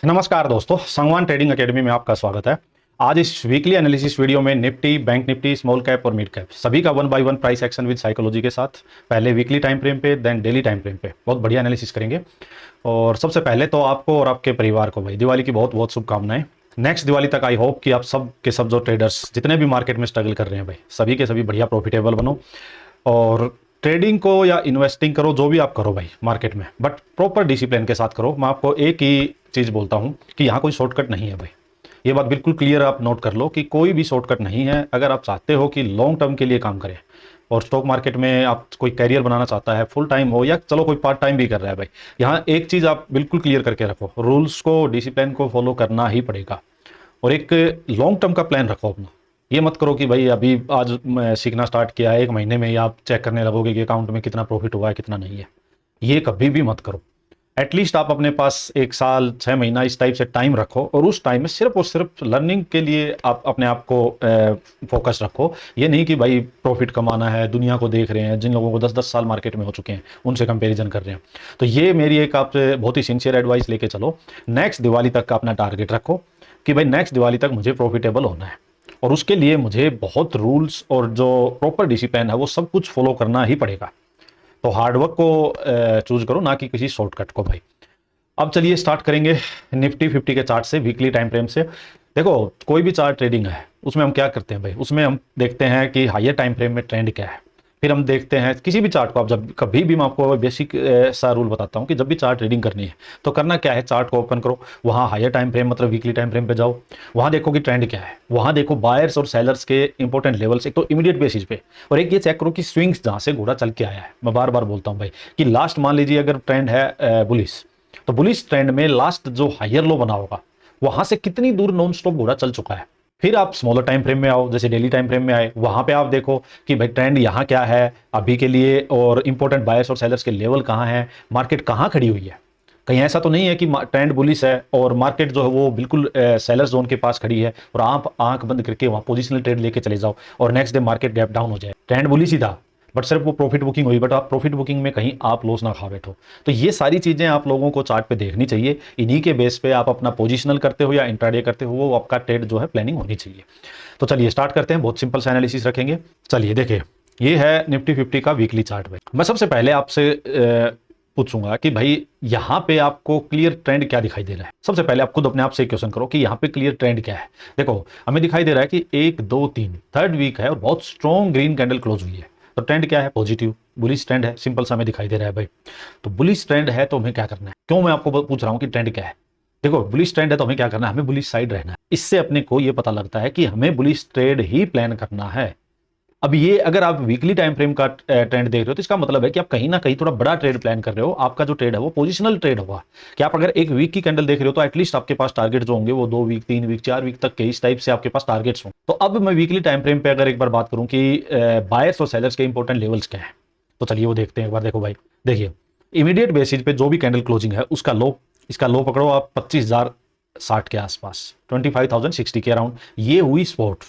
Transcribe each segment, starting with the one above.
नमस्कार दोस्तों, Sangwan trading academy में आपका स्वागत है। आज इस वीकली एनालिसिस वीडियो में Nifty, bank Nifty, small cap और मिड कैप सभी का one by one price action with psychology के साथ पहले वीकली टाइम फ्रेम पे देन डेली टाइम फ्रेम पे बहुत बढ़िया एनालिसिस करेंगे। और सबसे पहले तो आपको और आपके परिवार को भाई दिवाली की बहुत बहुत शुभकामनाएं। नेक्स्ट दिवाली तक आई होप कि आप सब के सब जो ट्रेडर्स जितने भी मार्केट में स्ट्रगल कर रहे हैं भाई सभी के सभी बढ़िया प्रॉफिटेबल बनो और ट्रेडिंग को या इन्वेस्टिंग करो, जो भी आप करो भाई मार्केट में, बट प्रॉपर डिसिप्लिन के साथ करो। मैं आपको एक ही चीज़ बोलता हूँ कि यहाँ कोई शॉर्टकट नहीं है भाई। ये बात बिल्कुल क्लियर आप नोट कर लो कि कोई भी शॉर्टकट नहीं है। अगर आप चाहते हो कि लॉन्ग टर्म के लिए काम करें और स्टॉक मार्केट में आप कोई करियर बनाना चाहता है, फुल टाइम हो या चलो कोई पार्ट टाइम भी कर रहा है भाई, यहाँ एक चीज़ आप बिल्कुल क्लियर करके रखो, रूल्स को, डिसिप्लिन को फॉलो करना ही पड़ेगा और एक लॉन्ग टर्म का प्लान रखो अपना। ये मत करो कि भाई अभी आज मैं सीखना स्टार्ट किया है, एक महीने में ही आप चेक करने लगोगे कि अकाउंट में कितना प्रॉफिट हुआ है कितना नहीं है। ये कभी भी मत करो। एटलीस्ट आप अपने पास एक साल 6 महीना इस टाइप से टाइम रखो और उस टाइम में सिर्फ और सिर्फ लर्निंग के लिए आप अपने आप को फोकस रखो। ये नहीं कि भाई प्रॉफिट कमाना है, दुनिया को देख रहे हैं, जिन लोगों को 10-10 साल मार्केट में हो चुके हैं उनसे कंपैरिजन कर रहे हैं। तो ये मेरी एक आपसे बहुत ही सिंसियर एडवाइस लेके चलो। नेक्स्ट दिवाली तक का अपना टारगेट रखो कि भाई नेक्स्ट दिवाली तक मुझे प्रॉफिटेबल होना है और उसके लिए मुझे बहुत रूल्स और जो प्रॉपर डिसिप्लिन है वो सब कुछ फॉलो करना ही पड़ेगा। तो हार्डवर्क को चूज करो, ना कि किसी शॉर्टकट को भाई। अब चलिए स्टार्ट करेंगे निफ्टी 50 के चार्ट से, वीकली टाइम फ्रेम से। देखो, कोई भी चार्ट ट्रेडिंग है उसमें हम क्या करते हैं भाई, उसमें हम देखते हैं कि हायर टाइम फ्रेम में ट्रेंड क्या है। फिर हम देखते हैं किसी भी चार्ट को, आप जब कभी भी, मैं आपको बेसिक सा रूल बताता हूँ कि जब भी चार्ट ट्रेडिंग करनी है तो करना क्या है, चार्ट को ओपन करो, वहाँ हायर टाइम फ्रेम मतलब वीकली टाइम फ्रेम पे जाओ, वहाँ देखो कि ट्रेंड क्या है, वहाँ देखो बायर्स और सेलर्स के इंपॉर्टेंट लेवल्स, एक तो इमीडिएट बेसिस पे, और एक ये चेक करो कि स्विंग्स जहाँ से घोड़ा चल के आया है। मैं बार बार बोलता हूँ भाई कि लास्ट मान लीजिए अगर ट्रेंड है बुलिश, तो बुलिश ट्रेंड में लास्ट जो हायर लो बना होगा वहां से कितनी दूर नॉन स्टॉप घोड़ा चल चुका है। फिर आप स्मॉलर टाइम फ्रेम में आओ, जैसे डेली टाइम फ्रेम में आए, वहां पे आप देखो कि भाई ट्रेंड यहाँ क्या है अभी के लिए और इंपॉर्टेंट बायर्स और सेलर्स के लेवल कहाँ है, मार्केट कहाँ खड़ी हुई है। कहीं ऐसा तो नहीं है कि ट्रेंड बुलिश है और मार्केट जो है वो बिल्कुल सेलर जोन के पास खड़ी है और आप आंख बंद करके वहां पोजिशनल ट्रेड लेके चले जाओ और next day market gap down हो जाए। ट्रेंड बुलिश ही था बट सिर्फ वो प्रॉफिट बुकिंग हुई, बट आप प्रॉफिट बुकिंग में कहीं आप लॉस ना खा बैठो। तो ये सारी चीजें आप लोगों को चार्ट पे देखनी चाहिए। इन्हीं के बेस पे आप अपना पोजिशनल करते हो या इंट्राडे करते हो, वो आपका ट्रेड जो है प्लानिंग होनी चाहिए। तो चलिए स्टार्ट करते हैं, बहुत सिंपल सा एनालिसिस रखेंगे। चलिए देखिए, ये है निफ्टी 50 का वीकली चार्ट। भाई मैं सबसे पहले आपसे पूछूंगा कि भाई यहाँ पे आपको क्लियर ट्रेंड क्या दिखाई दे रहा है। सबसे पहले आप खुद अपने आप से क्वेश्चन करो कि यहाँ पे क्लियर ट्रेंड क्या है। देखो, हमें दिखाई दे रहा है कि 1 2 3 थर्ड वीक है और बहुत स्ट्रॉन्ग ग्रीन कैंडल क्लोज हुई है। तो ट्रेंड क्या है, पॉजिटिव बुलिश ट्रेंड है, सिंपल सा हमें दिखाई दे रहा है भाई। तो बुलिश ट्रेंड है तो हमें क्या करना है, क्यों मैं आपको पूछ रहा हूँ कि ट्रेंड क्या है। देखो, बुलिश ट्रेंड है तो हमें क्या करना है, हमें बुलिश साइड रहना है। इससे अपने को ये पता लगता है कि हमें बुलिश ट्रेड ही प्लान करना है। अब ये अगर आप वीकली टाइम फ्रेम का ट्रेंड देख रहे हो तो इसका मतलब है कि आप कहीं ना कहीं थोड़ा बड़ा ट्रेड प्लान कर रहे हो। आपका जो ट्रेड है वो पोजिशनल ट्रेड होगा कि आप अगर एक वीक की कैंडल देख रहे हो तो एटलीस्ट आपके पास टारगेट जो होंगे वो 2 वीक, 3 वीक, 4 वीक तक के इस टाइप से आपके पास टारगेट्स हों। तो अब मैं वीकली टाइम फ्रेम पे अगर एक बार बात करूं कि बायर्स और सेलर्स के इंपॉर्टेंट लेवल्स क्या है, तो चलिए वो देखते हैं एक बार। देखो भाई, देखिए इमीडिएट बेसिस पे जो भी कैंडल क्लोजिंग है उसका लो, इसका लो पकड़ो आप 25,060 के आसपास, 25,060 के अराउंड ये हुई स्पॉट।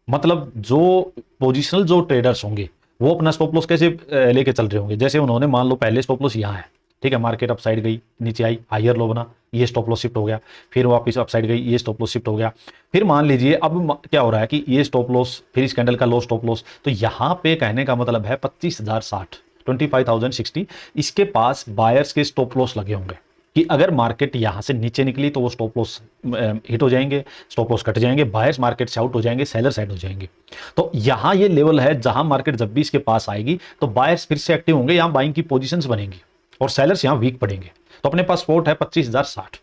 मतलब जो पोजिशनल जो ट्रेडर्स होंगे वो अपना स्टॉप लॉस कैसे लेके चल रहे होंगे, जैसे उन्होंने मान लो पहले स्टॉप लॉस यहाँ है, ठीक है, मार्केट अप साइड गई, नीचे आई, हायर लो बना, ये स्टॉप लॉस शिफ्ट हो गया, फिर वापस अप साइड गई, ये स्टॉप लॉस शिफ्ट हो गया। फिर मान लीजिए अब क्या हो रहा है कि ये स्टॉप लॉस, फिर इस कैंडल का लो स्टॉप लॉस। तो यहाँ पे कहने का मतलब है 25,060, 25,060 इसके पास बायर्स के स्टॉप लॉस लगे होंगे कि अगर मार्केट यहां से नीचे निकली तो वो स्टॉप लॉस हिट हो जाएंगे, स्टॉप लॉस कट जाएंगे, बायर्स मार्केट से आउट हो जाएंगे, सेलर साइड हो जाएंगे। तो यहां ये लेवल है जहां मार्केट जब भी इसके पास आएगी तो बायर्स फिर से एक्टिव होंगे, यहां बाइंग की पोजीशंस बनेंगी और सेलर्स यहां वीक पड़ेंगे। तो अपने पास सपोर्ट है 25,060।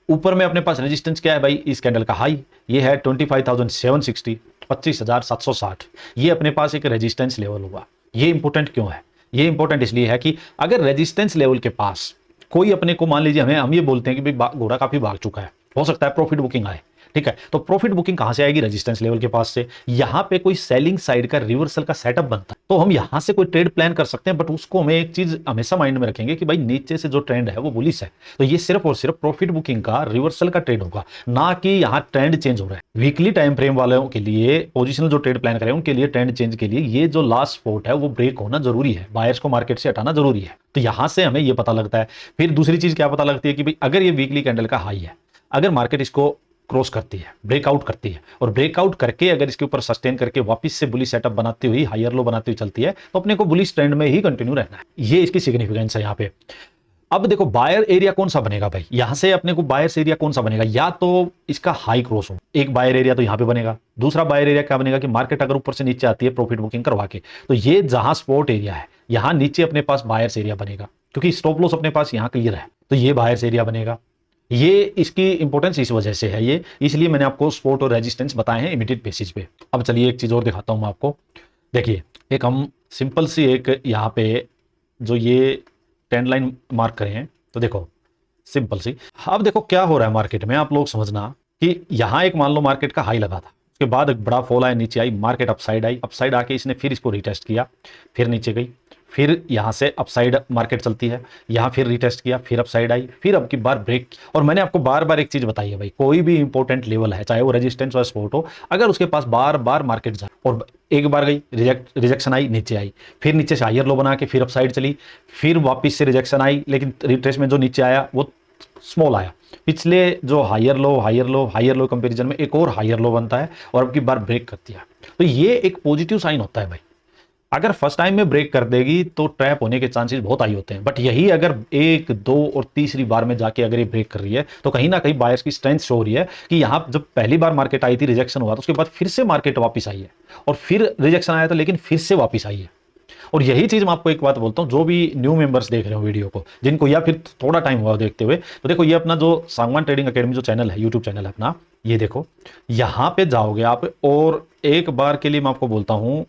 ऊपर में अपने पास रेजिस्टेंस क्या है भाई, इस कैंडल का हाई ये है 25,760, 25,760। ये अपने पास एक रेजिस्टेंस लेवल होगा। ये इंपॉर्टेंट क्यों है, ये इंपॉर्टेंट इसलिए है कि अगर रेजिस्टेंस लेवल के पास कोई अपने को, मान लीजिए हम ये बोलते हैं कि भाई घोड़ा काफी भाग चुका है, हो सकता है प्रॉफिट बुकिंग आए, ठीक है, तो प्रॉफिट बुकिंग कहां से आएगी, रेजिस्टेंस लेवल के पास से। यहां पे कोई सेलिंग साइड का रिवर्सल का सेटअप बनता है तो हम यहां से कोई ट्रेड प्लान कर सकते हैं, बट उसको हमें एक चीज हमेशा माइंड में रखेंगे कि भाई नीचे से जो ट्रेंड है वो बुलिश है, तो ये सिर्फ और सिर्फ प्रॉफिट बुकिंग का रिवर्सल का ट्रेड होगा, ना कि यहां ट्रेंड चेंज हो रहा है। वीकली टाइम फ्रेम वालों के लिए, पोजिशनल जो ट्रेड प्लान करें उनके लिए ट्रेंड चेंज के लिए ये जो लास्ट स्पॉट है वो ब्रेक होना जरूरी है, बायर्स को मार्केट से हटाना जरूरी है। तो यहां से हमें ये पता लगता है। फिर दूसरी चीज क्या पता लगती है कि भाई अगर ये वीकली कैंडल का हाई है अगर मार्केट इसको क्रॉस करती है, ब्रेकआउट करती है, और ब्रेकआउट करके अगर इसके ऊपर सस्टेन करके वापस से बुलिश सेटअप बनाती हुई हायर लो बनाती हुई चलती है, तो अपने को बुलिश ट्रेंड में ही कंटिन्यू रहना है। ये इसकी सिग्निफिकेंस है यहाँ पे। अब देखो बायर एरिया कौन सा बनेगा भाई, यहां से अपने को बायर्स एरिया कौन सा बनेगा, या तो इसका हाई क्रॉस हो, एक बायर एरिया तो यहां पे बनेगा। दूसरा बायर एरिया क्या बनेगा कि मार्केट अगर ऊपर से नीचे आती है प्रॉफिट बुकिंग करवा के, तो ये जहां सपोर्ट एरिया है यहां नीचे अपने पास बायर्स एरिया बनेगा, क्योंकि स्टॉप लॉस अपने पास यहां क्लियर है, तो ये बायर्स एरिया बनेगा। ये इसकी इंपॉर्टेंस इस वजह से है, ये इसलिए मैंने आपको सपोर्ट और रेजिस्टेंस बताए हैं इमीडिएट बेसिस पे। अब चलिए एक चीज और दिखाता हूं मैं आपको। देखिए एक हम सिंपल सी एक यहाँ पे जो ये ट्रेंड लाइन मार्क करें हैं, तो देखो सिंपल सी। अब देखो क्या हो रहा है मार्केट में, आप लोग समझना कि यहां एक मान लो मार्केट का हाई लगा था, उसके बाद एक बड़ा फॉल आया, नीचे आई, मार्केट अपसाइड आई, अपसाइड आके इसने फिर इसको रिटेस्ट किया, फिर नीचे गई, फिर यहां से अपसाइड मार्केट चलती है, यहां फिर रिटेस्ट किया, फिर अपसाइड आई, फिर अब की बार ब्रेक। और मैंने आपको बार बार एक चीज बताई है भाई, कोई भी इंपॉर्टेंट लेवल है, चाहे वो रेजिस्टेंस और सपोर्ट हो, अगर उसके पास बार बार मार्केट जाए और एक बार गई रिजेक्शन आई, नीचे आई, फिर नीचे से हायर लो बना के फिर अपसाइड चली, फिर वापस से रिजेक्शन आई, लेकिन रिट्रेसमेंट जो नीचे आया वो स्मॉल आया, पिछले जो हायर लो कंपैरिजन में एक और हायर लो बनता है और अब की बार ब्रेक करती है, तो ये एक पॉजिटिव साइन होता है भाई। अगर फर्स्ट टाइम में ब्रेक कर देगी तो ट्रैप होने के चांसेस बहुत हाई होते हैं, बट यही अगर एक, दो और तीसरी बार में जाके अगर ये ब्रेक कर रही है, तो कहीं ना कहीं बायर्स की स्ट्रेंथ शो हो रही है कि यहाँ जब पहली बार मार्केट आई थी रिजेक्शन हुआ, तो उसके बाद फिर से मार्केट वापस आई है, और फिर रिजेक्शन आया था लेकिन फिर से वापस आई है। और यही चीज मैं आपको एक बात बोलता हूं, जो भी न्यू मेंबर्स देख रहे हो वीडियो को, जिनको या फिर थोड़ा टाइम हुआ देखते हुए, तो देखो ये अपना जो सांगवान ट्रेडिंग एकेडमी जो चैनल है, यूट्यूब चैनल है अपना, ये देखो यहां पे जाओगे आप, और एक बार के लिए मैं आपको बोलता हूं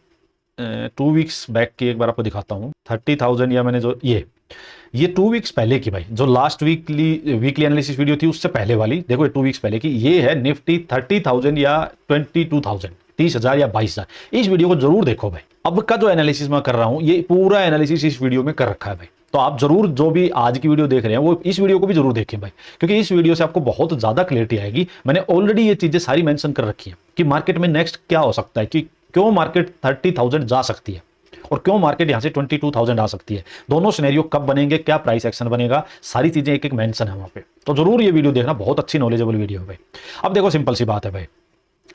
2 वीक्स बैक की एक बार आपको दिखाता हूं 30,000, या मैंने जो ये 2 वीक्स पहले की भाई, जो लास्ट वीकली एनालिसिस वीडियो थी उससे पहले वाली, देखो 2 वीक्स पहले की, ये है निफ्टी 30,000 या 22,000, 30,000 या 22,000। इस वीडियो को जरूर देखो भाई। अब का जो एनालिसिस मैं कर रहा हूं, ये पूरा एनालिसिस इस वीडियो में कर रखा है भाई, तो आप जरूर जो भी आज की वीडियो देख रहे हैं वो इस वीडियो को भी जरूर देखें भाई, क्योंकि इस वीडियो से आपको बहुत ज्यादा क्लियरिटी आएगी। मैंने ऑलरेडी ये चीजें सारी मेंशन कर रखी है कि मार्केट में नेक्स्ट क्या हो सकता है, कि क्यों मार्केट 30,000 जा सकती है और क्यों मार्केट यहां से 22,000 आ सकती है, दोनों सिनेरियो कब बनेंगे, क्या प्राइस एक्शन बनेगा, सारी चीजें एक एक मेंशन है वहां पे, तो जरूर ये वीडियो देखना, बहुत अच्छी नॉलेजेबल वीडियो है भाई। अब देखो सिंपल सी बात है भाई,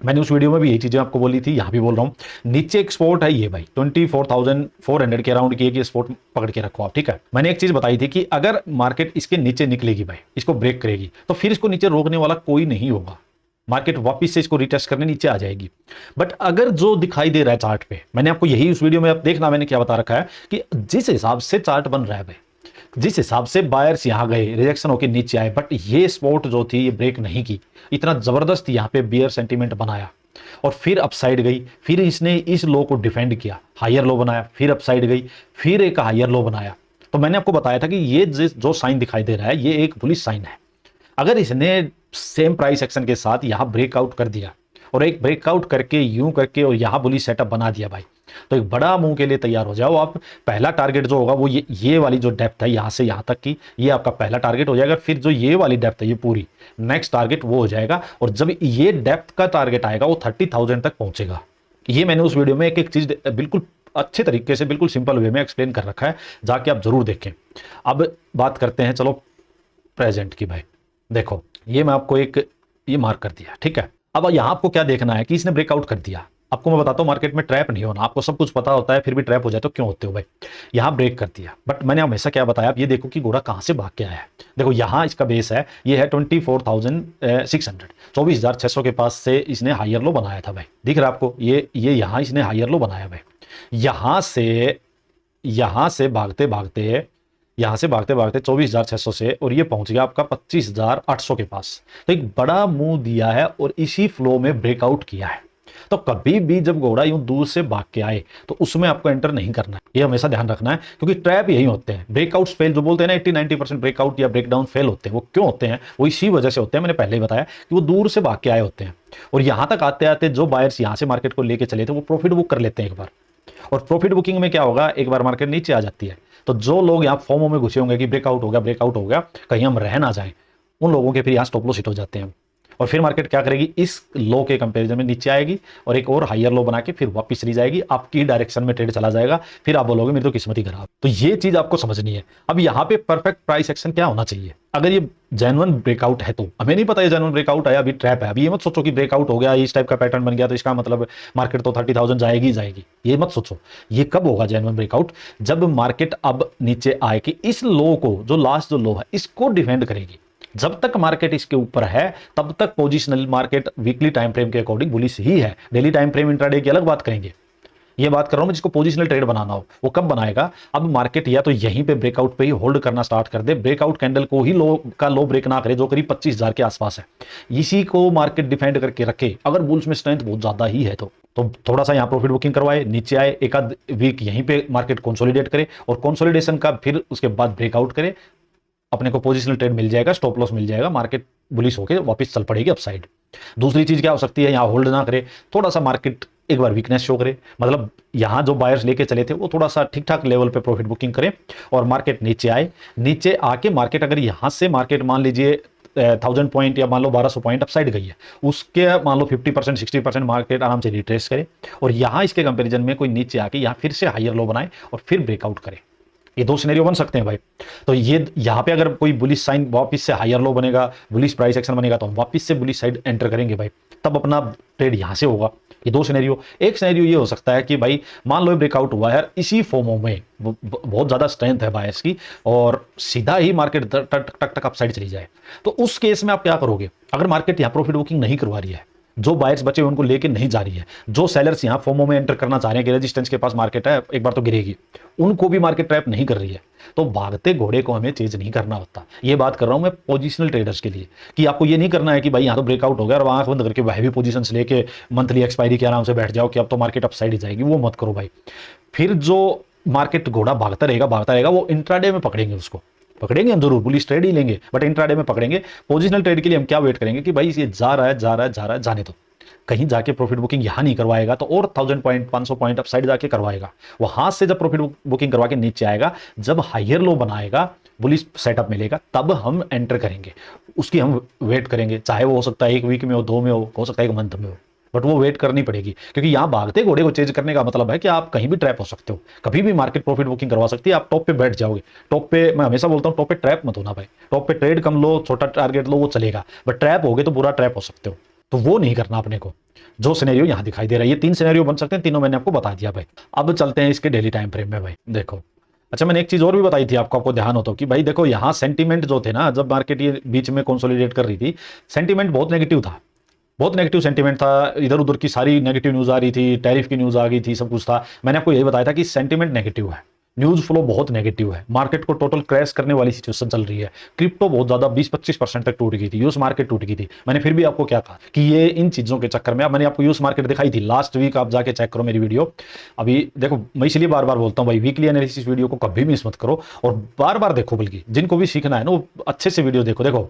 मैंने उस वीडियो में भी यही चीजें आपको बोली थी, यहां भी बोल रहा हूं, नीचे एक स्पोर्ट है ये भाई 24,400 के अराउंड की एक स्पोर्ट पकड़ के रखो आप, ठीक है। मैंने एक चीज बताई थी कि अगर मार्केट इसके नीचे निकलेगी भाई, इसको ब्रेक करेगी, तो फिर इसको नीचे रोकने वाला कोई नहीं होगा, मार्केट वापस से इसको रिटेस्ट करने नीचे आ जाएगी। बट अगर जो दिखाई दे रहा है चार्ट पे, मैंने आपको यही उस वीडियो में आप देखना मैंने क्या बता रखा है कि जिस हिसाब से चार्ट बन रहा है भाई, जिस हिसाब से बायर्स यहां गए, रिजेक्शन होकर नीचे आए, बट ये स्पॉट जो थी ये ब्रेक नहीं की, इतना जबरदस्त यहां पे बियर सेंटीमेंट बनाया और फिर अपसाइड गई, फिर इसने इस लो को डिफेंड किया, हायर लो बनाया, फिर अपसाइड गई, फिर एक हायर लो बनाया। तो मैंने आपको बताया था कि ये जो साइन दिखाई दे रहा है ये एक बुलिश साइन है। अगर इसने सेम प्राइस एक्शन के साथ यहां ब्रेकआउट कर दिया और एक ब्रेकआउट करके यूं करके और यहां बुलिश सेटअप बना दिया भाई, तो एक बड़ा मूव के लिए तैयार हो जाओ आप। पहला टारगेट जो होगा वो ये वाली जो डेप्थ है यहां से यहां तक की, ये आपका पहला टारगेट हो जाएगा। फिर जो ये वाली डेप्थ है ये पूरी नेक्स्ट टारगेट वो हो जाएगा, और जब ये डेप्थ का टारगेट आएगा वो 30,000 तक पहुंचेगा। ये मैंने उस वीडियो में एक एक चीज बिल्कुल अच्छे तरीके से बिल्कुल सिंपल वे में एक्सप्लेन कर रखा है, जाके आप जरूर देखें। अब बात करते हैं चलो प्रेजेंट की भाई। देखो ये मैं आपको एक ये मार्क कर दिया, ठीक है। अब यहां आपको क्या देखना है कि इसने ब्रेकआउट कर दिया। आपको मैं बताता हूं मार्केट में ट्रैप नहीं होना, आपको सब कुछ पता होता है फिर भी ट्रैप हो जाए तो क्यों होते हो भाई। यहां ब्रेक कर दिया, बट मैंने हमेशा क्या बताया, आप ये देखो कि घोड़ा कहां से भाग के आया है। देखो यहां इसका बेस है, ये है 24,600, 24,600 के पास से इसने हायर लो बनाया था भाई, दिख रहा है आपको, ये यहां इसने हायर लो बनाया भाई। यहां से भागते भागते 24,600 से और ये पहुंच गया आपका 25,800 के पास। तो एक बड़ा मूव दिया है और इसी फ्लो में ब्रेकआउट किया है। तो कभी भी जब घोड़ा यूं दूर से भाग के आए तो उसमें आपको एंटर नहीं करना है, ये हमेशा ध्यान रखना है, क्योंकि ट्रैप यही होते हैं। ब्रेकआउट फेल जो बोलते हैं ना 80-90% ब्रेकआउट या ब्रेकडाउन फेल होते हैं, वो क्यों होते हैं, वो इसी वजह से होते हैं। मैंने पहले ही बताया कि वो दूर से भाग के आए होते हैं और यहां तक आते आते जो बायर्स यहां से मार्केट को लेके चले थे वो प्रॉफिट बुक कर लेते हैं एक बार। और प्रॉफिट बुकिंग में क्या होगा, एक बार मार्केट नीचे आ जाती है तो जो लोग यहाँ फॉर्मो में घुसे होंगे कि ब्रेकआउट हो गया कहीं हम रह ना जाए, उन लोगों के फिर यहाँ स्टॉप लॉस हिट हो जाते हैं। और फिर मार्केट क्या करेगी, इस लो के कंपैरिजन में नीचे आएगी और एक और हायर लो बना के फिर वापस चली जाएगी, आपकी डायरेक्शन में ट्रेड चला जाएगा। फिर आप बोलोगे मेरी तो किस्मत ही खराब। तो ये चीज आपको समझनी है। अब यहाँ पे परफेक्ट प्राइस एक्शन क्या होना चाहिए, अगर ये जेन्युइन ब्रेकआउट है तो हमें नहीं पता ये जेन्युइन ब्रेकआउट है अभी ट्रैप है। अभी ये मत सोचो कि ब्रेकआउट हो गया, इस टाइप का पैटर्न बन गया तो इसका मतलब मार्केट तो 30,000 जाएगी ही जाएगी, ये मत सोचो। ये कब होगा जेन्युइन ब्रेकआउट? जब मार्केट अब नीचे आए कि इस लो को, जो लास्ट जो लो है, इसको डिफेंड करेगी। जब तक मार्केट इसके ऊपर है तब तक positional market weekly time frame के अकॉर्डिंग बुलिश ही है। डेली टाइम फ्रेम इंट्राडे की अलग बात करेंगे। ये बात कर रहा हूं मैं जिसको पोजिशनल ट्रेड बनाना हो, वो कब बनाएगा? अब मार्केट या तो यहीं पे ब्रेकआउट पे ही होल्ड करना स्टार्ट कर दे, ब्रेकआउट कैंडल को ही लो का लो ब्रेक ना करे, जो करीब 25,000 के आसपास है, इसी को मार्केट डिफेंड करके रखे। अगर बुल्स में स्ट्रेंथ बहुत ज्यादा ही है तो थोड़ा सा यहाँ प्रॉफिट बुकिंग करवाए, नीचे आए, एक आध वीक यहीं पे मार्केट कंसोलिडेट करे और कंसोलिडेशन का फिर उसके बाद ब्रेकआउट करे, अपने को पोजिशनल ट्रेड मिल जाएगा, स्टॉप लॉस मिल जाएगा, मार्केट बुलिश होकर वापस चल पड़ेगी अपसाइड। दूसरी चीज क्या हो सकती है? यहाँ होल्ड ना करे, थोड़ा सा मार्केट एक बार वीकनेस शो करे, मतलब यहां जो बायर्स लेके चले थे वो थोड़ा सा ठीक ठाक लेवल पे प्रॉफिट बुकिंग करें और मार्केट नीचे आए। नीचे आके मार्केट अगर यहां से मार्केट मान लीजिए 1000 पॉइंट या मान लो 1200 पॉइंट अपसाइड गई है, उसके मान लो 50% 60% मार्केट आराम से रिट्रेस करे और यहां इसके कंपैरिजन में कोई नीचे आके यहां फिर से हायर लो बनाए और फिर ब्रेकआउट करे। ये दो सिनेरियो बन सकते हैं भाई। तो ये यहाँ पे अगर कोई बुलिश साइन वापस से हायर लो बनेगा, बुलिश प्राइस एक्शन बनेगा, तो हम वापस से बुलिश साइड एंटर करेंगे भाई, तब अपना ट्रेड यहाँ से होगा। ये दो सिनेरियो। एक सिनेरियो ये हो सकता है कि भाई मान लो ब्रेकआउट हुआ है, इसी फोमो में बहुत ज्यादा स्ट्रेंथ है बायर्स की और सीधा ही मार्केट टक टक टक अपसाइड चली जाए, तो उस केस में आप क्या करोगे? अगर मार्केट यहाँ प्रॉफिट बुकिंग नहीं करवा रही है, जो बायर्स बचे उनको लेके नहीं जा रही है, जो सेलर्स यहाँ फोमो में एंटर करना चाह रहे हैं कि रेजिस्टेंस के पास मार्केट है, एक बार तो गिरेगी, उनको भी मार्केट ट्रैप नहीं कर रही है, तो भागते घोड़े को हमें चेज नहीं करना होता। ये बात कर रहा हूं मैं पोजिशनल ट्रेडर्स के लिए कि आपको ये नहीं करना है कि भाई यहाँ तो ब्रेकआउट हो गया और आंख बंद करके हैवी पोजीशंस लेके मंथली एक्सपायरी के आराम से बैठ जाओ कि अब तो मार्केट अपसाइड ही जाएगी। वो मत करो भाई। फिर जो मार्केट घोड़ा भागता रहेगा, वो इंट्राडे में पकड़ेंगे, उसको पकड़ेंगे हम जरूर, बुलिश ट्रेड ही लेंगे बट इंट्राडे में पकड़ेंगे। पोजिशनल ट्रेड के लिए हम क्या वेट करेंगे कि भाई ये जा रहा है, जाने दो, कहीं जाके प्रॉफिट बुकिंग यहां नहीं करवाएगा तो और 1000 पॉइंट 500 पॉइंट अपसाइड जाके करवाएगा। वहां से जब प्रॉफिट बुकिंग करवा के नीचे आएगा, जब हायर लो बनाएगा, बुलिश सेटअप मिलेगा, तब हम एंटर करेंगे, उसकी हम वेट करेंगे। चाहे वो हो सकता है 1 वीक में हो 2 में हो सकता है 1 मंथ में हो, बट वो वेट करनी पड़ेगी, क्योंकि यहां भागते घोड़े को चेंज करने का मतलब है कि आप कहीं भी ट्रैप हो सकते हो, कभी भी मार्केट प्रॉफिट बुकिंग करवा सकती है। आप टॉप पे बैठ जाओगे, टॉप पे, मैं हमेशा बोलता हूं टॉप पे ट्रैप मत होना भाई। टॉप पे ट्रेड कम लो, छोटा टारगेट लो, वो चलेगा, बट ट्रैप हो गए तो बुरा ट्रैप हो सकते हो, तो वो नहीं करना अपने को। जो सिनेरियो यहां दिखाई दे रहा है, ये 3 सिनेरियो बन सकते हैं, तीनों मैंने आपको बता दिया भाई। अब चलते हैं इसके डेली टाइम फ्रेम में भाई। देखो, अच्छा मैंने एक चीज और भी बताई थी आपको ध्यान हो तो, कि भाई देखो यहां सेंटीमेंट जो थे ना, जब मार्केट ये बीच में कंसोलिडेट कर रही थी, सेंटीमेंट बहुत नेगेटिव था, बहुत नेगेटिव सेंटीमेंट था, इधर उधर की सारी नेगेटिव न्यूज आ रही थी, टैरिफ की न्यूज आ गई थी, सब कुछ था। मैंने आपको यही बताया था कि सेंटीमेंट नेगेटिव है, न्यूज फ्लो बहुत नेगेटिव है, मार्केट को टोटल क्रैश करने वाली सिचुएशन चल रही है। क्रिप्टो बहुत ज्यादा 20-25% तक टूट गई थी, यूएस मार्केट टूट गई थी। मैंने फिर भी आपको क्या कहा कि ये इन चीजों के चक्कर में, अब मैंने आपको यूएस मार्केट दिखाई थी लास्ट वीक, आप जाके चेक करो मेरी वीडियो। अभी देखो, मैं इसलिए बार बार बोलता हूँ भाई, वीकली एनालिसिस वीडियो को कभी मिस मत करो और बार बार देखो, बल्कि जिनको भी सीखना है ना वो अच्छे से वीडियो देखो। देखो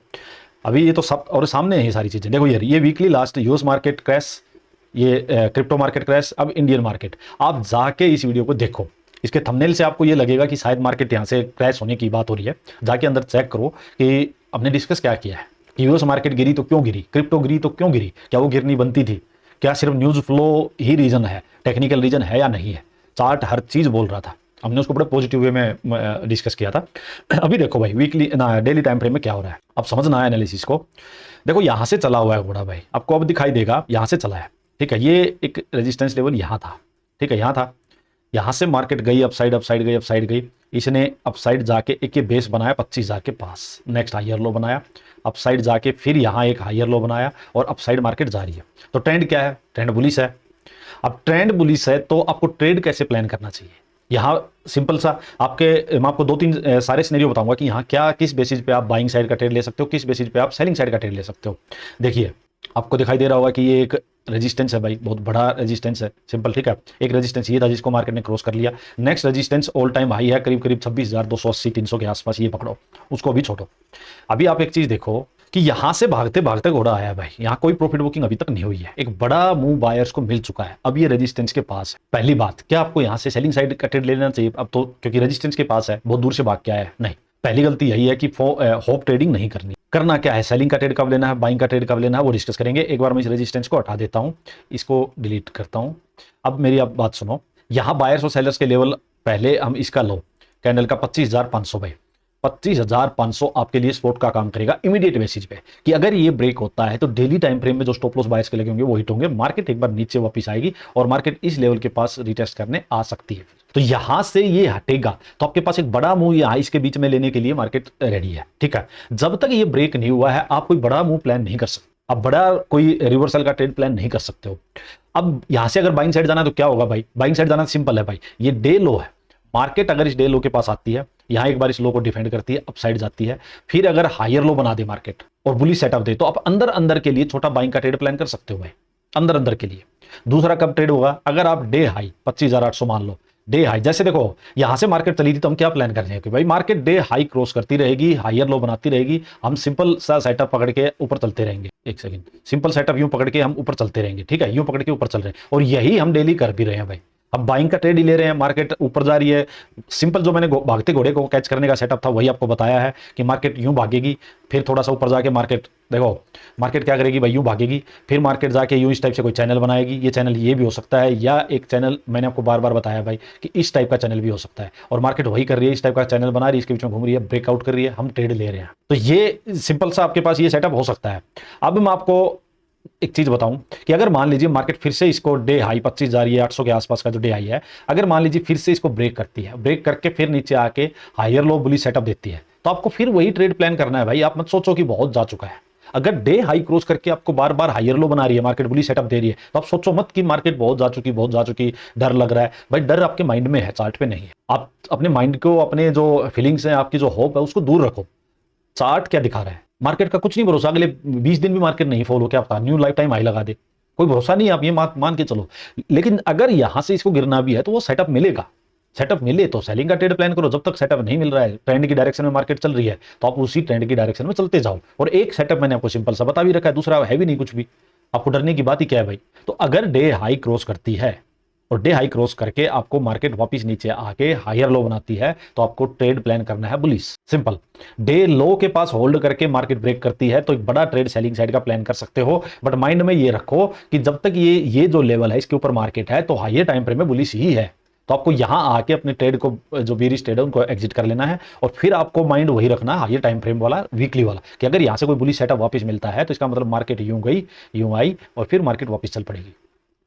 अभी ये तो सब और सामने है ये सारी चीजें। देखो यार, ये weekly last US market crash, ये क्रिप्टो मार्केट क्रैश, अब इंडियन मार्केट। आप जाके इस वीडियो को देखो, इसके थंबनेल से आपको ये लगेगा कि शायद मार्केट यहाँ से क्रैश होने की बात हो रही है। जाके अंदर चेक करो कि हमने डिस्कस क्या किया है, कि यूएस मार्केट गिरी तो क्यों गिरी, क्रिप्टो गिरी तो क्यों गिरी, क्या वो गिरनी बनती थी, क्या सिर्फ न्यूज फ्लो ही रीजन है, टेक्निकल रीजन है या नहीं है। चार्ट हर चीज बोल रहा था, हमने उसको बड़े पॉजिटिव वे में डिस्कस किया था। अभी देखो भाई, वीकली ना डेली टाइम फ्रेम में क्या हो रहा है, अब समझना है एनालिसिस को। देखो यहां से चला हुआ है घोड़ा भाई, आपको अब दिखाई देगा यहां से चला है, ठीक है। ये एक रेजिस्टेंस लेवल यहां था, ठीक है, यहां था, यहां से मार्केट गई अपसाइड, अपसाइड गई। इसने अपसाइड जाके एक ये बेस बनाया 25,000 के पास, नेक्स्ट हायर लो बनाया, अपसाइड जाके फिर यहां एक हायर लो बनाया और अपसाइड मार्केट जा रही है। तो ट्रेंड क्या है? ट्रेंड बुलिश है। अब ट्रेंड बुलिश है तो आपको ट्रेड कैसे प्लान करना चाहिए? यहाँ सिंपल सा मैं आपको 2-3 सारे सिनेरियो बताऊंगा कि यहाँ क्या, किस बेसिस पे आप बाइंग साइड का ट्रेड ले सकते हो, किस बेसिस पे आप सेलिंग साइड का ट्रेड ले सकते हो। देखिए, आपको दिखाई दे रहा होगा कि ये एक रेजिस्टेंस है भाई, बहुत बड़ा रेजिस्टेंस है, सिंपल, ठीक है। एक रेजिस्टेंस ये था जिसको मार्केट ने क्रॉस कर लिया। Next resistance all time high है, करीब 26,280-300 के आसपास, ये पकड़ो, उसको भी छोड़ो। अभी आप एक चीज देखो कि यहां से भागते भागते घोड़ा आया भाई, यहां कोई प्रॉफिट बुकिंग अभी तक नहीं हुई है, एक बड़ा मूव बायर्स को मिल चुका है, अब ये रेजिस्टेंस के पास है। पहली बात, क्या आपको यहां से सेलिंग साइड का ट्रेड लेना चाहिए अब तो, क्योंकि रेजिस्टेंस के पास है, बहुत दूर से भाग के आया है? नहीं, पहली गलती यही है कि होप ट्रेडिंग नहीं करनी। करना क्या है, सेलिंग का ट्रेड कब लेना है, बाइंग का ट्रेड कब लेना है, वो डिस्कस करेंगे। एक बार मैं इस रेजिस्टेंस को हटा देता हूं, इसको डिलीट करता हूं। अब मेरी आप बात सुनो, यहां बायर्स और सेलर्स के लेवल, पहले हम इसका लो कैंडल का 25,500 भाई, 25,500 आपके लिए सपोर्ट का काम करेगा इमीडिएट बेसिस पे, कि अगर ये ब्रेक होता है तो डेली टाइम फ्रेम में जो स्टॉप लॉस बायर्स के लगे होंगे वो हिट होंगे, मार्केट एक बार नीचे वापस आएगी और मार्केट इस लेवल के पास रिटेस्ट करने आ सकती है। तो यहां से ये हटेगा तो आपके पास एक बड़ा मूव यहाँ इसके बीच में लेने के लिए मार्केट रेडी है, ठीक है। जब तक ये ब्रेक नहीं हुआ है आप कोई बड़ा मूव प्लान नहीं कर सकते, आप बड़ा कोई रिवर्सल का ट्रेड प्लान नहीं कर सकते हो। अब यहां से अगर बाइंग साइड जाना तो क्या होगा भाई, बाइंग साइड जाना सिंपल है भाई, ये डे लो है, मार्केट अगर इस डे लो के पास आती है, यहां एक बार इस लो को डिफेंड करती है, अपसाइड जाती है, फिर अगर हायर लो बना दे मार्केट और बुलिश सेटअप दे तो आप अंदर अंदर के लिए छोटा बाइंग का ट्रेड प्लान कर सकते हो भाई, अंदर अंदर के लिए। दूसरा कब ट्रेड होगा, अगर आप डे हाई 25,800 मान लो, डे हाई जैसे देखो यहां से मार्केट चली थी तो हम क्या प्लान कर रहे हैं कि भाई मार्केट डे हाई क्रॉस करती रहेगी, हायर लो बनाती रहेगी, हम सिंपल सा सेटअप पकड़ के ऊपर चलते रहेंगे। एक सेकंड, सिंपल सेटअप यूं पकड़ के हम ऊपर चलते रहेंगे, ठीक है, यूं पकड़ के ऊपर चल रहे हैं और यही हम डेली कर भी रहे हैं भाई। अब बाइंग का ट्रेड ही ले रहे हैं, मार्केट ऊपर जा रही है, सिंपल जो मैंने भागते घोड़े को कैच करने का सेटअप था वही आपको बताया है कि मार्केट यूं भागेगी, फिर थोड़ा सा ऊपर जाके मार्केट देखो मार्केट क्या करेगी भाई, यूं भागेगी, फिर मार्केट जाके यूं इस टाइप से कोई चैनल बनाएगी, ये चैनल ये भी हो सकता है, या एक चैनल मैंने आपको बार बार बताया भाई कि इस टाइप का चैनल भी हो सकता है, और मार्केट वही कर रही है, इस टाइप का चैनल बना रही है, इसके बीच में घूम रही है, ब्रेकआउट कर रही है, हम ट्रेड ले रहे हैं। तो ये सिंपल सा आपके पास ये सेटअप हो सकता है। अब मैं आपको एक चीज बताऊं कि अगर मान लीजिए मार्केट फिर से इसको डे हाई 25 जा रही है, 800 के आसपास का जो डे हाई है, अगर मान लीजिए फिर से इसको ब्रेक करती है, ब्रेक करके फिर नीचे आके हायर लो बुलिश सेटअप देती है, तो आपको फिर वही ट्रेड प्लान करना है भाई। आप मत सोचो कि बहुत जा चुका है, अगर डे हाई क्रॉस करके आपको बार बार हायर लो बना रही है, मार्केट बुलिश सेटअप दे रही है, तो आप सोचो मत कि मार्केट बहुत जा चुकी, बहुत जा चुकी, डर लग रहा है भाई। डर आपके माइंड में है, चार्ट पे नहीं है। आप अपने माइंड को, अपने जो फीलिंग्स हैं, आपकी जो होप है उसको दूर रखो। चार्ट क्या दिखा रहा है, मार्केट का कुछ नहीं भरोसा, अगले 20 दिन भी मार्केट नहीं फॉलो, क्या पता न्यू लाइफ टाइम हाई लगा दे, कोई भरोसा नहीं, आप ये मान के चलो। लेकिन अगर यहां से इसको गिरना भी है तो वो सेटअप मिलेगा, सेटअप मिले तो सेलिंग का ट्रेड प्लान करो। जब तक सेटअप नहीं मिल रहा है, ट्रेंड की डायरेक्शन में मार्केट चल रही है, तो आप उसी ट्रेंड की डायरेक्शन में चलते जाओ। और एक सेटअप मैंने आपको सिंपल सा बता भी रखा है, दूसरा है भी नहीं कुछ भी, आपको डरने की बात ही क्या है भाई। तो अगर डे हाई क्रॉस करती है और डे हाई क्रॉस करके आपको मार्केट वापस नीचे आके हायर लो बनाती है, तो आपको ट्रेड प्लान करना है बुलिश, सिंपल। डे लो के पास होल्ड करके मार्केट ब्रेक करती है तो एक बड़ा ट्रेड सेलिंग साइड का प्लान कर सकते हो, बट माइंड में ये रखो कि जब तक ये जो लेवल है इसके ऊपर मार्केट है तो हायर टाइम फ्रेम में बुलिश ही है। तो आपको यहां आके अपने ट्रेड को, जो बेरिश ट्रेड है उनको एग्जिट कर लेना है, और फिर आपको माइंड वही रखना है हायर टाइम फ्रेम वाला, वीकली वाला, कि अगर यहां से कोई बुलिश सेटअप वापस मिलता है तो इसका मतलब मार्केट यूं गई, यूं आई और फिर मार्केट वापस चल पड़ेगी।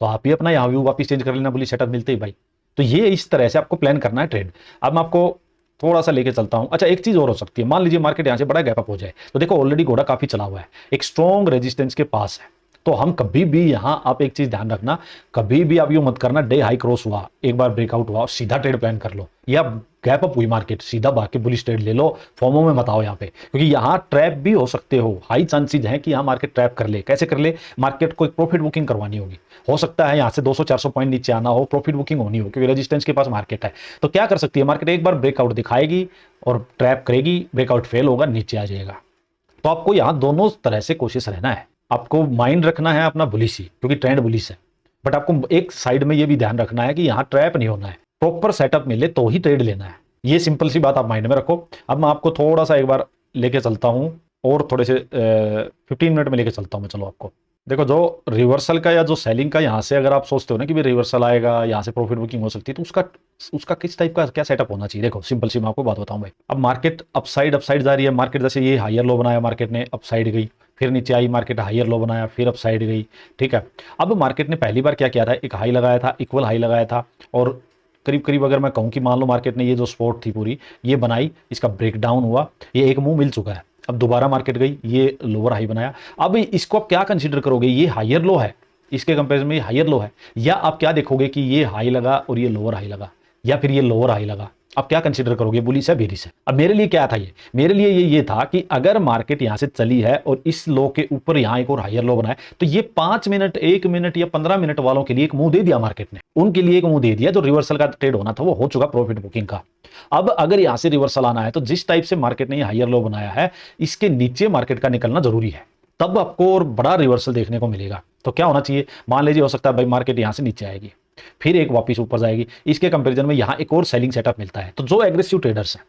तो आप ही अपना यहाँ व्यू वापस चेंज कर लेना बुलिश सेटअप मिलते ही भाई। तो ये इस तरह से आपको प्लान करना है ट्रेड। अब मैं आपको थोड़ा सा लेके चलता हूं। अच्छा, एक चीज और हो सकती है, मान लीजिए मार्केट यहां से बड़ा गैप अप हो जाए, तो देखो ऑलरेडी घोड़ा काफी चला हुआ है, एक स्ट्रॉन्ग रेजिस्टेंस के पास है, तो हम कभी भी यहां, आप एक चीज ध्यान रखना, कभी भी आप यूं मत करना डे हाई क्रॉस हुआ, एक बार ब्रेकआउट हुआ और सीधा ट्रेड प्लान कर लो, या गैप अप हुई मार्केट सीधा भाग के बुलिश ट्रेड ले लो, फॉर्मो में मत आओ यहाँ पे, क्योंकि यहाँ ट्रैप भी हो सकते हो, हाई चांसेस है कि यहाँ मार्केट ट्रैप कर ले। कैसे कर ले, मार्केट को एक प्रॉफिट बुकिंग करवानी होगी, हो सकता है यहाँ से 200-400 पॉइंट नीचे आना हो, प्रॉफिट बुकिंग होनी हो, क्योंकि रेजिस्टेंस के पास मार्केट है। तो क्या कर सकती है मार्केट, एक बार ब्रेकआउट दिखाएगी और ट्रैप करेगी, ब्रेकआउट फेल होगा, नीचे आ जाएगा। तो आपको यहाँ दोनों तरह से कोशिश रहना है, आपको माइंड रखना है अपना बुलिश ही, क्योंकि ट्रेंड बुलिश है, बट आपको एक साइड में ये भी ध्यान रखना है कि यहाँ ट्रैप नहीं होना है, प्रॉपर सेटअप मिले तो ही ट्रेड लेना है। ये सिंपल सी बात आप माइंड में रखो। अब मैं आपको थोड़ा सा एक बार लेके चलता हूं, और थोड़े से 15 मिनट में लेके चलता हूं मैं। चलो आपको देखो, जो रिवर्सल का या जो सेलिंग का, यहाँ से अगर आप सोचते हो ना कि भी रिवर्सल आएगा, यहाँ से प्रॉफिट बुकिंग हो सकती है, तो उसका किस टाइप का क्या सेटअप होना चाहिए। देखो सिंपल सी मैं आपको बात बताऊं भाई, अब मार्केट अपसाइड जा रही है, मार्केट जैसे ये हायर लो बनाया, मार्केट ने अपसाइड गई, फिर नीचे आई, मार्केट हायर लो बनाया, फिर अपसाइड गई, ठीक है। अब मार्केट ने पहली बार क्या किया था, एक हाई लगाया था, इक्वल हाई लगाया था, और करीब करीब अगर मैं कहूँ कि मान लो मार्केट ने ये जो सपोर्ट थी पूरी ये बनाई, इसका ब्रेकडाउन हुआ, ये एक मुंह मिल चुका है, अब दोबारा मार्केट गई, ये लोअर हाई बनाया। अब इसको आप क्या कंसीडर करोगे, ये हायर लो है, इसके कंपैरिजन में ये हायर लो है, या आप क्या देखोगे कि ये हाई लगा और ये लोअर हाई लगा, या फिर ये लोअर हाई लगा, आप क्या कंसीडर करोगे, बुलिश है बेरिश है। अब मेरे लिए क्या था, ये मेरे लिए ये था कि अगर मार्केट यहां से चली है और इस लो के ऊपर यहां एक और हायर लो बनाए, तो ये 5 मिनट, 1 मिनट या 15 मिनट वालों के लिए एक मुंह दे दिया मार्केट ने, उनके लिए एक मुंह दे दिया। जो रिवर्सल का ट्रेड होना था वो हो चुका प्रॉफिट बुकिंग का। अब अगर यहां से रिवर्सल आना है तो जिस टाइप से मार्केट ने ये हायर लो बनाया है, इसके नीचे मार्केट का निकलना जरूरी है, तब आपको और बड़ा रिवर्सल देखने को मिलेगा। तो क्या होना चाहिए, मान लीजिए हो सकता है भाई मार्केट यहां से नीचे आएगी, फिर एक वापस ऊपर जाएगी, इसके कंपैरिजन में यहां एक और सेलिंग सेटअप मिलता है। तो जो एग्रेसिव ट्रेडर्स हैं,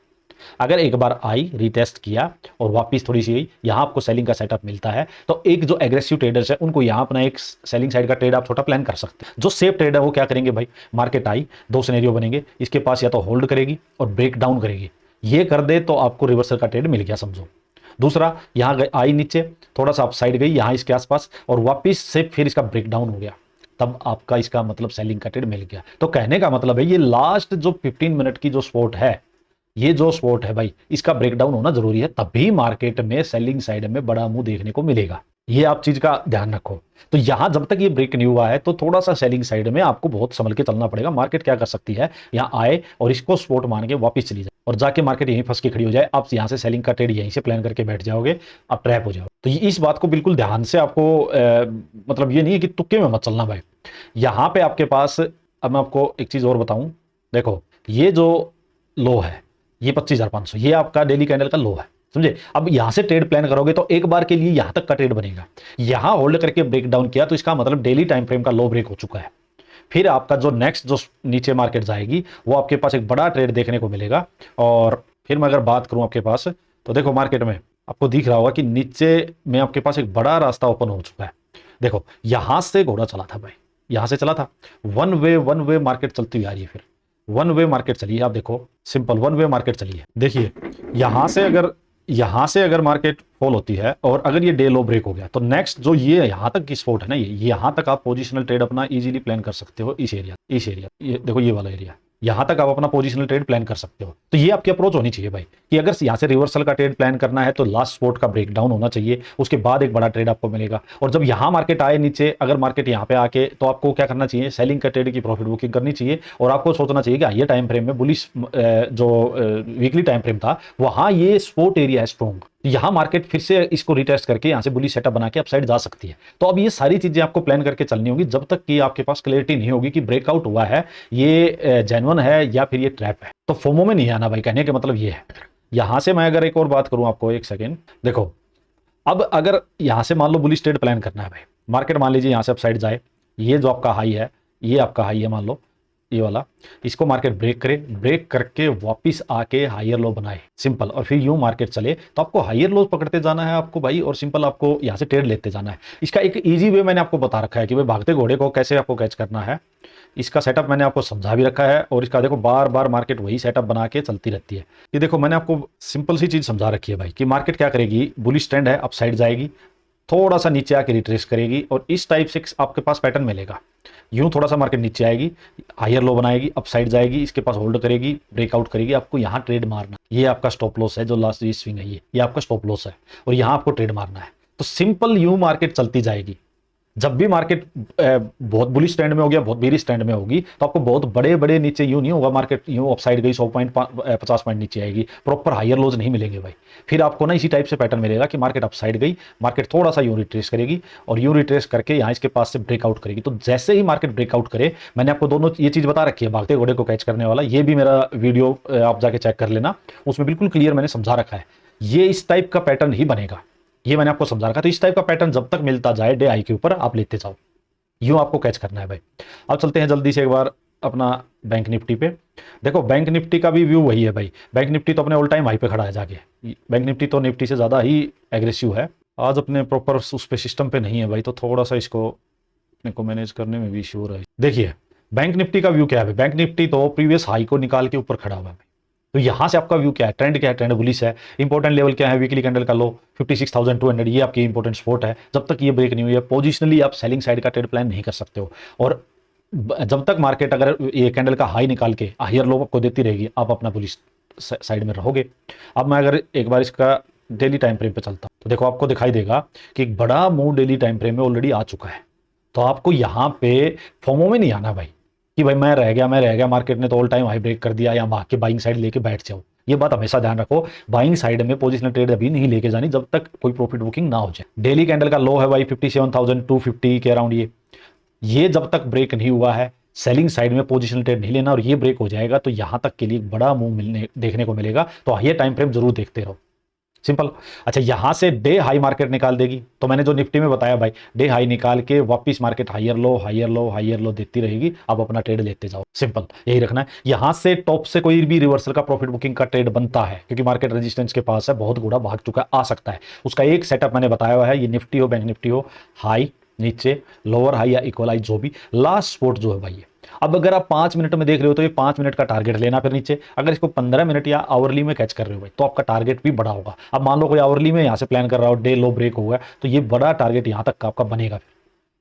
अगर एक बार आई, रीटेस्ट किया और वापस थोड़ी सी गई, यहां आपको सेलिंग का सेटअप मिलता है, तो एक जो एग्रेसिव ट्रेडर्स है उनको यहां अपना एक सेलिंग साइड का ट्रेड आप छोटा प्लान कर सकते हैं। जो सेफ ट्रेडर है वो क्या करेंगे भाई, मार्केट आई, दो सिनेरियो बनेंगे, इसके पास या तो होल्ड करेगी और ब्रेक डाउन करेगी, ये कर दे तो आपको रिवर्सल का ट्रेड मिल गया समझो। दूसरा, यहाँ आई नीचे, थोड़ा सा अप साइड गई यहाँ इसके आसपास और वापस से फिर इसका ब्रेकडाउन हो गया, तब आपका इसका मतलब सेलिंग का ट्रेड मिल गया। तो कहने का मतलब है ये लास्ट जो 15 मिनट की जो स्पॉट है, ये जो स्पॉट है भाई, इसका ब्रेकडाउन होना जरूरी है, तभी मार्केट में सेलिंग साइड में बड़ा मुंह देखने को मिलेगा। ये आप चीज का ध्यान रखो। तो यहां जब तक ये ब्रेक नहीं हुआ है तो थोड़ा सा सेलिंग साइड में आपको बहुत संभल के चलना पड़ेगा। मार्केट क्या कर सकती है, यहां आए और इसको सपोर्ट मान के वापस चली जाए और जाके मार्केट यहीं फंस के खड़ी हो जाए, आप यहां से सेलिंग का ट्रेड यहीं से प्लान करके बैठ जाओगे, आप ट्रैप हो जाओगे। तो इस बात को बिल्कुल ध्यान से आपको मतलब ये नहीं है कि तुक्के में मत चलना भाई। यहां पे आपके पास, अब मैं आपको एक चीज और बताऊं, देखो ये जो लो है ये 25,500, ये आपका डेली कैंडल का लो है, समझे। अब यहां से ट्रेड प्लान करोगे तो एक बार के लिए यहां तक का ट्रेड बनेगा, यहां होल्ड करके ब्रेक डाउन किया तो इसका मतलब डेली टाइम फ्रेम का लो ब्रेक हो चुका है। फिर आपका जो नेक्स्ट जो नीचे मार्केट जाएगी वो आपके पास एक बड़ा ट्रेड देखने को मिलेगा। और फिर मैं अगर बात करूं आपके पास, तो देखो मार्केट में आपको दिख रहा होगा कि नीचे में आपके पास एक बड़ा रास्ता ओपन हो चुका है। देखो यहां से घोड़ा चला था भाई, यहां से चला था, वन वे मार्केट चलती हुई आ रही है, फिर वन वे मार्केट चली है। आप देखो सिंपल वन वे मार्केट चली है। देखिए यहां से अगर मार्केट फॉल होती है और अगर ये डे लो ब्रेक हो गया तो नेक्स्ट जो ये यहां तक की स्पॉट है ना, ये यहां तक आप पोजिशनल ट्रेड अपना इजीली प्लान कर सकते हो। इस एरिया ये देखो, ये वाला एरिया, यहां तक आप अपना पोजिशनल ट्रेड प्लान कर सकते हो। तो ये आपकी अप्रोच होनी चाहिए भाई कि अगर यहां से रिवर्सल का ट्रेड प्लान करना है तो लास्ट स्पॉट का ब्रेकडाउन होना चाहिए, उसके बाद एक बड़ा ट्रेड आपको मिलेगा। और जब यहां मार्केट आए नीचे, अगर मार्केट यहां पे आके, तो आपको क्या करना चाहिए, सेलिंग का ट्रेड की प्रॉफिट बुकिंग करनी चाहिए। और आपको सोचना चाहिए कि ये टाइम फ्रेम में बुलिश जो वीकली टाइम फ्रेम था वहां ये स्पॉट एरिया है स्ट्रॉन्ग, यहां मार्केट फिर से इसको रिटेस्ट करके यहां से बुलिश सेटअप बना के अपसाइड जा सकती है। तो अब ये सारी चीजें आपको प्लान करके चलनी होगी जब तक कि आपके पास क्लैरिटी नहीं होगी कि ब्रेकआउट हुआ है, ये जेन्युइन है या फिर ये ट्रैप है। तो फोमो में नहीं आना भाई, कहने का मतलब ये है। यहां से मैं अगर एक और बात करूं आपको, एक सेकेंड देखो, अब अगर यहां से मान लो बुलिश ट्रेड प्लान करना है भाई, मार्केट मान लीजिए यहां से अपसाइड जाए, ये जो आपका हाई है, ये आपका हाई है मान लो ये वाला, इसको मार्केट ब्रेक करे, ब्रेक करके वापस आके हायर लो बनाए सिंपल, और फिर यूं मार्केट चले तो आपको हायर लो पकड़ते जाना है आपको भाई, और सिंपल आपको यहां से ट्रेड लेते जाना है। इसका एक इजी वे मैंने आपको बता रखा है कि भाई भागते घोड़े को कैसे आपको कैच करना है, इसका सेटअप मैंने आपको समझा भी रखा है। और इसका देखो बार बार मार्केट वही सेटअप बना के चलती रहती है। ये देखो मैंने आपको सिंपल सी चीज समझा रखी है भाई कि मार्केट क्या करेगी, बुलिश ट्रेंड है, अपसाइड जाएगी, थोड़ा सा नीचे आके रिट्रेस करेगी और इस टाइप से आपके पास पैटर्न मिलेगा। यूं थोड़ा सा मार्केट नीचे आएगी, हायर लो बनाएगी, अपसाइड जाएगी, इसके पास होल्ड करेगी, ब्रेकआउट करेगी, आपको यहां ट्रेड मारना। ये आपका स्टॉप लॉस है, जो लास्ट ये स्विंग है ये आपका स्टॉप लॉस है, और यहां आपको ट्रेड मारना है। तो सिंपल यूं मार्केट चलती जाएगी। जब भी मार्केट बहुत बुलिश ट्रेंड में हो गया, बहुत बेरिश ट्रेंड में होगी, तो आपको बहुत बड़े बड़े नीचे यूं नहीं होगा, मार्केट यूं अपसाइड गई 100 पॉइंट 50 पॉइंट नीचे आएगी, प्रॉपर हायर लोज नहीं मिलेंगे भाई। फिर आपको ना इसी टाइप से पैटर्न मिलेगा कि मार्केट अपसाइड गई, मार्केट थोड़ा सा यूं रिट्रेस करेगी और यूं रिट्रेस करके यहाँ इसके पास से ब्रेकआउट करेगी। तो जैसे ही मार्केट ब्रेकआउट करे, मैंने आपको दोनों ये चीज बता रखी है, भागते घोड़े को कैच करने वाला, ये भी मेरा वीडियो आप जाके चेक कर लेना, उसमें बिल्कुल क्लियर मैंने समझा रखा है। ये इस टाइप का पैटर्न ही बनेगा, ये मैंने आपको समझा रखा। तो इस टाइप का पैटर्न जब तक मिलता जाए डे आई के ऊपर आप लेते जाओ, यूं आपको कैच करना है भाई। अब चलते हैं जल्दी से एक बार अपना बैंक निफ्टी पे। देखो बैंक निफ्टी का भी व्यू वही है भाई, बैंक निफ्टी तो अपने ऑल टाइम हाई पे खड़ा है जाके, बैंक निफ्टी तो निफ्टी से ज़्यादा ही एग्रेसिव है। आज अपने प्रॉपर उस पे सिस्टम पे नहीं है भाई, तो थोड़ा सा इसको अपने को मैनेज करने में भी इशू हो रहा है। देखिए बैंक निफ्टी का व्यू क्या है, बैंक निफ्टी तो प्रीवियस हाई को निकाल के ऊपर खड़ा हुआ है। तो यहां से आपका व्यू क्या है, ट्रेंड क्या है, ट्रेंड बुलिश है। इंपॉर्टेंट लेवल क्या है, वीकली कैंडल का लो 56,200, ये आपकी इंपॉर्टेंट स्पॉट है। जब तक ये ब्रेक नहीं हुई है, पोजिशनली आप सेलिंग साइड का ट्रेड प्लान नहीं कर सकते हो। और जब तक मार्केट अगर ये कैंडल का हाई निकाल के हायर लो आपको देती रहेगी, आप अपना बुलिश साइड में रहोगे। अब मैं अगर एक बार इसका डेली टाइम फ्रेम पे चलता हूं तो देखो आपको दिखाई देगा कि एक बड़ा मूव डेली टाइम फ्रेम में ऑलरेडी आ चुका है। तो आपको यहां पे फोमो में नहीं आना भाई कि भाई मैं रह गया, मार्केट ने तो ऑल टाइम हाई ब्रेक कर दिया, या भाग के बाइंग साइड लेके बैठ जाओ। ये बात हमेशा ध्यान रखो, बाइंग साइड में पोजिशनल ट्रेड अभी नहीं लेके जानी जब तक कोई प्रॉफिट बुकिंग ना हो जाए। डेली कैंडल का लो है भाई 57,250 के अराउंड, ये जब तक ब्रेक नहीं हुआ है, सेलिंग साइड में पोजिशनल ट्रेड नहीं लेना। और ये ब्रेक हो जाएगा तो यहां तक के लिए एक बड़ा मूव देखने को मिलेगा। तो ये टाइम फ्रेम जरूर देखते रहो, सिंपल। अच्छा यहां से डे हाई मार्केट निकाल देगी, तो मैंने जो निफ्टी में बताया भाई, डे हाई निकाल के वापस market higher low higher low higher low देती रहेगी, आप अपना ट्रेड लेते जाओ, सिंपल यही रखना है। यहां से टॉप से कोई भी रिवर्सल का प्रॉफिट बुकिंग का ट्रेड बनता है, क्योंकि मार्केट रेजिस्टेंस के पास है, बहुत घोड़ा भाग चुका आ सकता है, उसका एक सेटअप मैंने बताया हुआ है। ये निफ्टी हो बैंक निफ्टी हो, हाई नीचे, लोअर हाई या इक्वलाइज, जो भी लास्ट स्पॉट जो है भाई, अब अगर आप 5 मिनट में देख रहे हो तो ये 5 मिनट का टारगेट लेना फिर नीचे। अगर इसको 15 मिनट या आवरली में कैच कर रहे हो भाई तो आपका टारगेट भी बड़ा होगा। अब मान लो कोई आवरली में यहाँ से प्लान कर रहा हो, डे लो ब्रेक होगा तो ये बड़ा टारगेट यहाँ तक का आपका बनेगा फिर।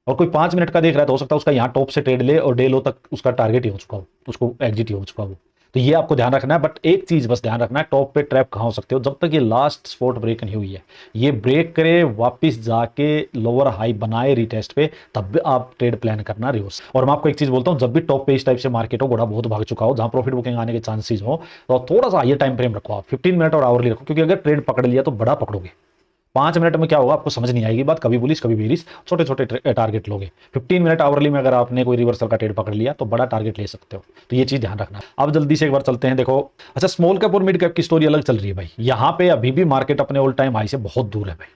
और कोई 5 मिनट का देख रहा है तो हो सकता है उसका यहाँ टॉप से ट्रेड ले और डे लो तक उसका टारगेट ही हो चुका हो, उसको एग्जिट ही हो चुका हो। तो ये आपको ध्यान रखना है। बट एक चीज बस ध्यान रखना है, टॉप पे ट्रैप कहाँ हो सकते हो, जब तक ये लास्ट स्पॉट ब्रेक नहीं हुई है। ये ब्रेक करे, वापस जाके लोअर हाई बनाए रीटेस्ट पे, तब भी आप ट्रेड प्लान करना रिवर्स। और मैं आपको एक चीज बोलता हूँ, जब भी टॉप पे इस टाइप से मार्केट हो, घोड़ा बहुत भाग चुका हो, जहां प्रॉफिट बुकिंग आने के चांसेस हो, तो थोड़ा सा हाइयर टाइम फ्रेम रखो आप, 15 मिनट और आवरली रखो। क्योंकि अगर ट्रेड पकड़ लिया तो बड़ा पकड़ोगे। 5 मिनट में क्या होगा आपको समझ नहीं आएगी बात, कभी बुलिश कभी बेरिश, छोटे छोटे टारगेट लोगे। 15 मिनट आवरली में अगर आपने कोई रिवर्सल का ट्रेड पकड़ लिया तो बड़ा टारगेट ले सकते हो। तो ये चीज ध्यान रखना। अब जल्दी से एक बार चलते हैं, देखो अच्छा स्मॉल कैप और मिड कैप की स्टोरी अलग चल रही है भाई। यहाँ पे अभी भी मार्केट अपने ऑल टाइम हाई से बहुत दूर है भाई।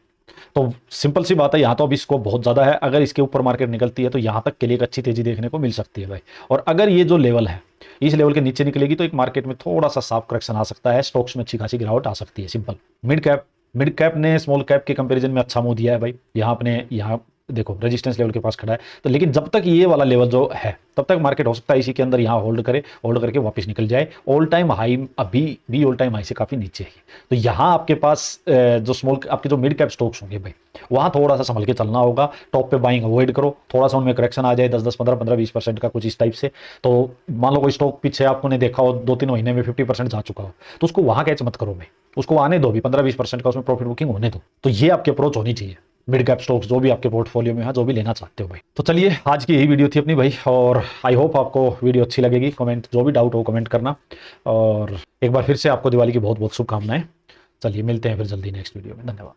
तो सिंपल सी बात है, यहाँ तो अभी स्कोप बहुत ज्यादा है। अगर इसके ऊपर मार्केट निकलती है तो यहाँ तक के लिए एक अच्छी तेजी देखने को मिल सकती है भाई। और अगर ये जो लेवल है इस लेवल के नीचे निकलेगी तो एक मार्केट में थोड़ा सा साफ करेक्शन आ सकता है, स्टॉक्स में अच्छी खासी गिरावट आ सकती है, सिंपल। मिड कैप ने स्मॉल कैप के कंपैरिजन में अच्छा मूव दिया है भाई। यहाँ अपने यहाँ देखो रेजिस्टेंस लेवल के पास खड़ा है। तो लेकिन जब तक ये वाला लेवल जो है तब तक मार्केट हो सकता है इसी के अंदर यहाँ होल्ड करे, होल्ड करके वापस निकल जाए। ऑल टाइम हाई अभी भी ऑल टाइम हाई से काफी नीचे है। तो यहाँ आपके पास जो आपके जो मिड कैप स्टॉक्स होंगे भाई, वहां थोड़ा सा संभल के चलना होगा। टॉप पे बाइंग अवॉइड करो, थोड़ा सा उनमें करेक्शन आ जाए 10-10, 15-15, 20% का कुछ इस टाइप से। तो मान लो कोई स्टॉक पीछे आपने देखा हो 2-3 महीने में 50% जा चुका हो, तो उसको वहां कैच मत करो भाई, उसको आने दो भी 15-20% का उसमें प्रॉफिट बुकिंग होने दो। तो ये आपकी अप्रोच होनी चाहिए मिड कैप स्टॉक्स जो भी आपके पोर्टफोलियो में है, जो भी लेना चाहते हो भाई। तो चलिए आज की यही वीडियो थी अपनी भाई, और आई होप आपको वीडियो अच्छी लगेगी। कमेंट जो भी डाउट हो कमेंट करना, और एक बार फिर से आपको दिवाली की बहुत बहुत शुभकामनाएं। चलिए मिलते हैं फिर जल्दी नेक्स्ट वीडियो में, धन्यवाद।